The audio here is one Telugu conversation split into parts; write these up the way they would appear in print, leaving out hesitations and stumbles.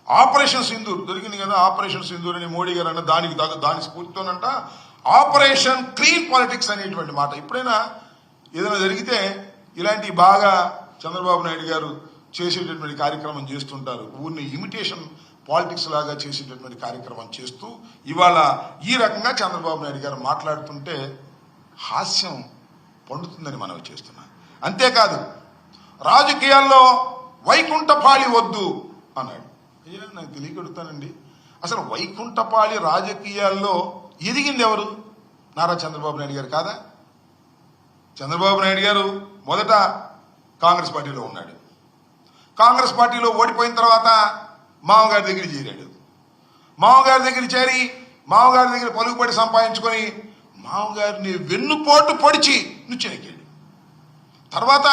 ఆపరేషన్ సింధూర్ దొరికింది కదా, ఆపరేషన్ సింధూర్ అని మోడీ గారు అన్న దాని స్ఫూర్తితోనంట ఆపరేషన్ క్లీన్ పాలిటిక్స్ అనేటువంటి మాట. ఎప్పుడైనా ఏదైనా జరిగితే ఇలాంటి బాగా చంద్రబాబు నాయుడు గారు చేసేటటువంటి కార్యక్రమం చేస్తుంటారు. ఊరిని ఇమిటేషన్ పాలిటిక్స్ లాగా చేసేటటువంటి కార్యక్రమం చేస్తూ ఇవాళ ఈ రకంగా చంద్రబాబు నాయుడు గారు మాట్లాడుతుంటే హాస్యం పండుతుందని మనం చేస్తున్నాం. అంతేకాదు రాజకీయాల్లో వైకుంఠపాళి వద్దు అన్నాడు. నాకు తెలియగడుగుతానండి, అసలు వైకుంఠపాళి రాజకీయాల్లో ఎదిగింది ఎవరు? నారా చంద్రబాబు నాయుడు గారు కాదా? చంద్రబాబు నాయుడు గారు మొదట కాంగ్రెస్ పార్టీలో ఉన్నాడు. కాంగ్రెస్ పార్టీలో ఓడిపోయిన తర్వాత మామగారి దగ్గర చేరాడు. మామగారి దగ్గర చేరి మామగారి దగ్గర పలుకుబడి సంపాదించుకొని మామగారిని వెన్నుపోటు పొడిచి నుచ్చెనెక్కాడు. తర్వాత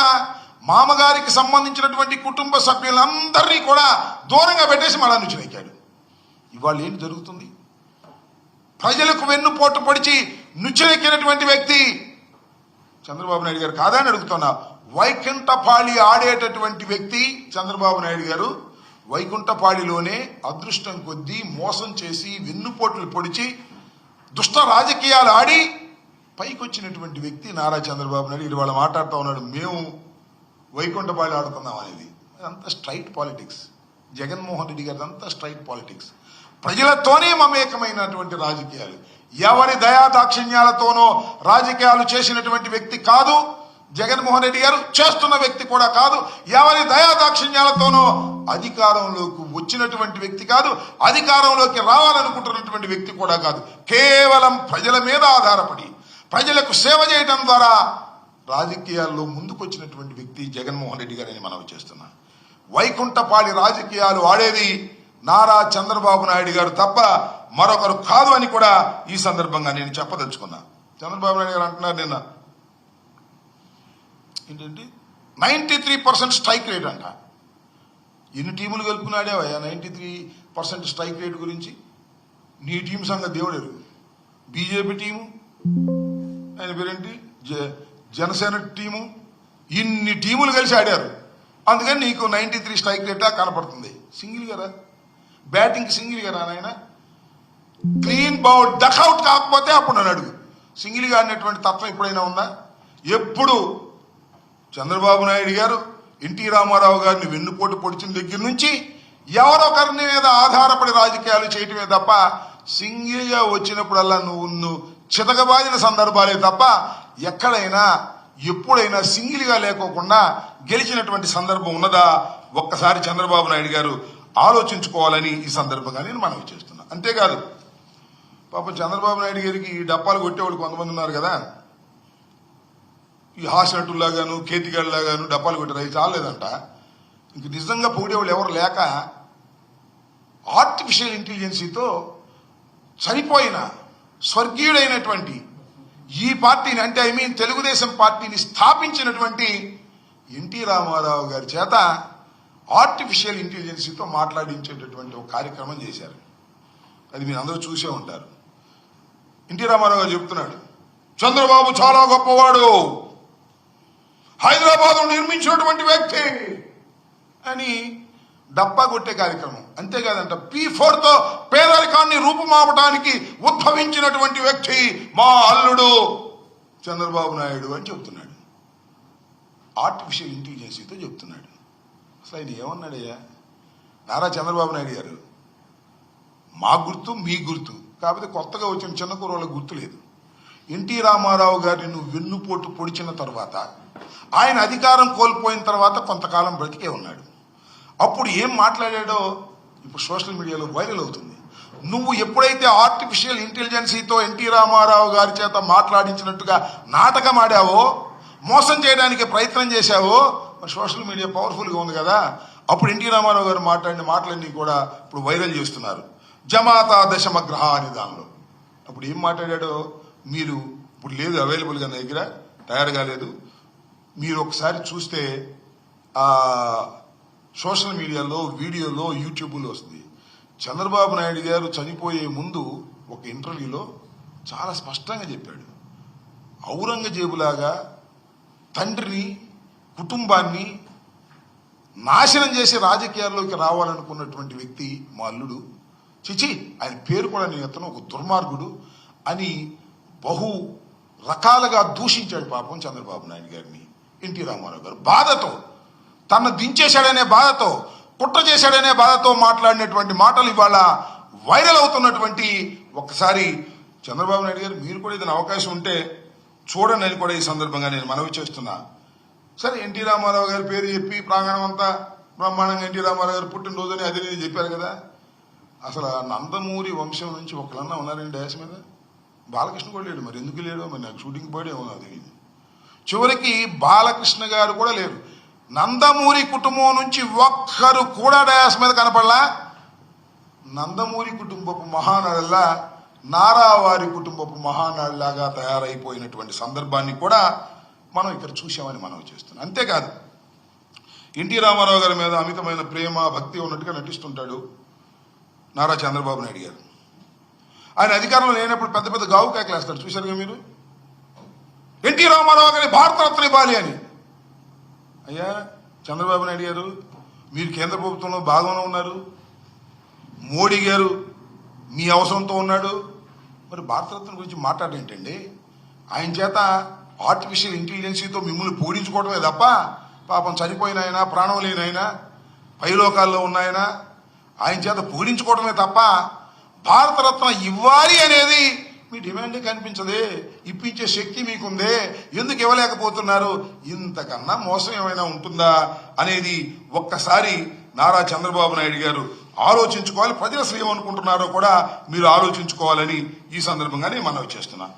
మామగారికి సంబంధించినటువంటి కుటుంబ సభ్యులందరినీ కూడా దూరంగా పెట్టేసి మళ్ళా నుచ్చెనెక్కాడు. ఇవాళ ఏంటి జరుగుతుంది? ప్రజలకు వెన్నుపోటు పొడిచి నుచ్చెనెక్కినటువంటి వ్యక్తి చంద్రబాబు నాయుడు గారు కాదా అని అడుగుతున్నా. వైకుంఠపాళి ఆడేటటువంటి వ్యక్తి చంద్రబాబు నాయుడు గారు. వైకుంఠపాళిలోనే అదృష్టం కొద్దీ మోసం చేసి వెన్నుపోట్లు పొడిచి దుష్ట రాజకీయాలు ఆడి పైకి వచ్చినటువంటి వ్యక్తి నారా చంద్రబాబు నాయుడు. ఇవాళ మాట్లాడుతూ ఉన్నాడు మేము వైకుంఠపాళి ఆడుతున్నాం అనేది. అదంతా స్ట్రైట్ పాలిటిక్స్. జగన్మోహన్ రెడ్డి గారి అంతా స్ట్రైట్ పాలిటిక్స్. ప్రజలతోనే మమేకమైనటువంటి రాజకీయాలు. ఎవరి దయాదాక్షిణ్యాలతోనో రాజకీయాలు చేసినటువంటి వ్యక్తి కాదు జగన్మోహన్ రెడ్డి గారు, చేస్తున్న వ్యక్తి కూడా కాదు. ఎవరి దయాదాక్షిణ్యాలతోనో అధికారంలోకి వచ్చినటువంటి వ్యక్తి కాదు, అధికారంలోకి రావాలనుకుంటున్నటువంటి వ్యక్తి కూడా కాదు. కేవలం ప్రజల మీద ఆధారపడి ప్రజలకు సేవ చేయడం ద్వారా రాజకీయాల్లో ముందుకొచ్చినటువంటి వ్యక్తి జగన్మోహన్ రెడ్డి గారని మనం చేస్తున్నాం. వైకుంఠపాళి రాజకీయాలు ఆడేది నారా చంద్రబాబు నాయుడు గారు తప్ప మరొకరు కాదు అని కూడా ఈ సందర్భంగా నేను చెప్పదలుచుకున్నా. చంద్రబాబు నాయుడు గారు అంటున్నారు నిన్న ఏంటంటే 93% స్ట్రైక్ రేట్ అంట. ఎన్ని టీములు కలుపుకున్నాడేవయ్యా 93% స్ట్రైక్ రేట్ గురించి? నీ టీం సంగతి దేవుడు ఎరుగు. బీజేపీ టీము, ఆయన పేరేంటి, జనసేన టీము, ఇన్ని టీములు కలిసి ఆడారు. అందుకని నీకు 93 స్ట్రైక్ రేటా కనపడుతుంది. సింగిల్ గారా బ్యాటింగ్, సింగిల్ గారా నాయన? క్లీన్ బౌల్ డక్అవుట్ కాకపోతే అప్పుడు నన్ను అడుగు. సింగిల్గా ఆడినటువంటి తత్వం ఎప్పుడైనా ఉందా? ఎప్పుడు చంద్రబాబు నాయుడు గారు ఎన్టీ రామారావు గారిని వెన్నుపోటు పొడిచిన దగ్గర నుంచి ఎవరొకరిని మీద ఆధారపడి రాజకీయాలు చేయటమే తప్ప సింగిల్గా వచ్చినప్పుడల్లా నువ్వు చితకబాదిన సందర్భాలే తప్ప ఎక్కడైనా ఎప్పుడైనా సింగిల్గా లేకోకుండా గెలిచినటువంటి సందర్భం ఉన్నదా? ఒక్కసారి చంద్రబాబు నాయుడు గారు ఆలోచించుకోవాలని ఈ సందర్భంగా నేను మనవి చేస్తున్నా. అంతేకాదు పాపం చంద్రబాబు నాయుడు గారికి ఈ డప్పాలు కొట్టేవాళ్ళు కొంతమంది ఉన్నారు కదా, ఈ హాస్యనటుల్లాగాను కేతిగాళ్ళలాగాను డప్పాలు కొట్టారు. అవి చాలేదంట. ఇంక నిజంగా పొగిడేవాళ్ళు ఎవరు లేక ఆర్టిఫిషియల్ ఇంటెలిజెన్సీతో చనిపోయిన స్వర్గీయుడైనటువంటి ఈ పార్టీని అంటే తెలుగుదేశం పార్టీని స్థాపించినటువంటి ఎన్టీ రామారావు గారి చేత ఆర్టిఫిషియల్ ఇంటెలిజెన్సీతో మాట్లాడించేటటువంటి ఒక కార్యక్రమం చేశారు. అది మీరు అందరూ చూసే ఉంటారు. ఎన్టీ రామారావు గారు చెప్తున్నాడు, చంద్రబాబు చాలా గొప్పవాడు, హైదరాబాద్ నిర్మించినటువంటి వ్యక్తి అని డప్పా కొట్టే కార్యక్రమం. అంతేకాదంట P4తో పేదరికాన్ని రూపుమాపడానికి ఉద్భవించినటువంటి వ్యక్తి మా అల్లుడు చంద్రబాబు నాయుడు అని చెప్తున్నాడు. ఆర్టిఫిషియల్ ఇంటెలిజెన్సీతో చెప్తున్నాడు. అసలు ఆయన ఏమన్నాడయ్యా? నారా చంద్రబాబు నాయుడు గారు మా గుర్తు మీ గుర్తు, కాకపోతే కొత్తగా వచ్చిన చిన్న కుర్రోళ్ళ గుర్తు లేదు. ఎన్టీ రామారావు గారిని నువ్వు వెన్నుపోటు పొడిచిన తర్వాత ఆయన అధికారం కోల్పోయిన తర్వాత కొంతకాలం బ్రతికే ఉన్నాడు. అప్పుడు ఏం మాట్లాడాడో ఇప్పుడు సోషల్ మీడియాలో వైరల్ అవుతుంది. నువ్వు ఎప్పుడైతే ఆర్టిఫిషియల్ ఇంటెలిజెన్సీతో ఎన్టీ రామారావు గారి చేత మాట్లాడించినట్టుగా నాటకం ఆడావో, మోసం చేయడానికి ప్రయత్నం చేశావో, మరి సోషల్ మీడియా పవర్ఫుల్గా ఉంది కదా, అప్పుడు ఎన్టీ రామారావు గారు మాట్లాడిన మాటలన్నీ కూడా ఇప్పుడు వైరల్ చేస్తున్నారు. జమాతా దశమగ్రహ అనే దానిలో అప్పుడు ఏం మాట్లాడాడో మీరు ఇప్పుడు లేదు, అవైలబుల్గా నా దగ్గర తయారు కాలేదు. మీరు ఒకసారి చూస్తే సోషల్ మీడియాలో వీడియోలో యూట్యూబ్లో వస్తుంది. చంద్రబాబు నాయుడు గారు చనిపోయే ముందు ఒక ఇంటర్వ్యూలో చాలా స్పష్టంగా చెప్పాడు, ఔరంగజేబులాగా తండ్రిని కుటుంబాన్ని నాశనం చేసి రాజకీయాల్లోకి రావాలనుకున్నటువంటి వ్యక్తి మా అల్లుడు. చిచి, ఆయన పేరు కూడా నేను ఎత్తను, ఒక దుర్మార్గుడు అని బహు రకాలుగా దూషించాడు పాపం చంద్రబాబు నాయుడు గారిని ఎన్టీ రామారావు గారు. బాధతో, తన దించేశాడనే బాధతో, కుట్ర చేశాడనే బాధతో మాట్లాడినటువంటి మాటలు ఇవాళ వైరల్ అవుతున్నటువంటి. ఒక్కసారి చంద్రబాబు నాయుడు గారు మీరు కూడా ఏదైనా అవకాశం ఉంటే చూడండి అని కూడా ఈ సందర్భంగా నేను మనవి చేస్తున్నా. సరే, ఎన్టీ రామారావు గారి పేరు చెప్పి ప్రాంగణం అంతా బ్రహ్మాండంగా ఎన్టీ రామారావు గారు పుట్టినరోజుని అది నేను చెప్పారు కదా. అసలు నందమూరి వంశం నుంచి ఒకళ్ళన్నా ఉన్నారండి డ్యాస్ మీద? బాలకృష్ణ కూడా లేడు, మరి ఎందుకు లేడో మరి, నాకు షూటింగ్ పోయాడు ఏమో తెలియదు. చివరికి బాలకృష్ణ గారు కూడా లేరు. నందమూరి కుటుంబం నుంచి ఒక్కరు కూడా డ్యాస్ మీద కనపడలా. నందమూరి కుటుంబపు మహానాడులా నారావారి కుటుంబపు మహానాడులాగా తయారైపోయినటువంటి సందర్భాన్ని కూడా మనం ఇక్కడ చూసామని మనం చేస్తున్నాం. అంతేకాదు, ఎన్టీ రామారావు గారి మీద అమితమైన ప్రేమ భక్తి ఉన్నట్టుగా నటిస్తుంటాడు నారా చంద్రబాబు నాయుడు గారు. ఆయన అధికారంలో లేనప్పుడు పెద్ద పెద్ద గావు కేకలేస్తాడు, చూశారుగా మీరు. ఎన్టీ రామారావు గారి భారతరత్న ఇవ్వాలి అని. అయ్యా చంద్రబాబు నాయుడు గారు, మీరు కేంద్ర ప్రభుత్వంలో భాగంలో ఉన్నారు, మోడీ గారు మీ అవసరంతో ఉన్నాడు, మరి భారతరత్న గురించి మాట్లాడేంటండి? ఆయన చేత ఆర్టిఫిషియల్ ఇంటెలిజెన్సీతో మిమ్మల్ని పూడించుకోవడమే తప్ప, పాపం చనిపోయిన ఆయన, ప్రాణం లేని ఆయన, పైలోకాల్లో ఉన్నాయన, ఆయన చేత పూడించుకోవడమే తప్ప భారతరత్న ఇవ్వాలి అనేది మీ డిమాండే కనిపించదే. ఇప్పించే శక్తి మీకుందే, ఎందుకు ఇవ్వలేకపోతున్నారు? ఇంతకన్నా మోసం ఏమైనా ఉంటుందా అనేది ఒక్కసారి నారా చంద్రబాబు నాయుడు గారు ఆలోచించుకోవాలి. ప్రజలు అసలు ఏమనుకుంటున్నారో కూడా మీరు ఆలోచించుకోవాలని ఈ సందర్భంగానే మనవి చేస్తున్నా.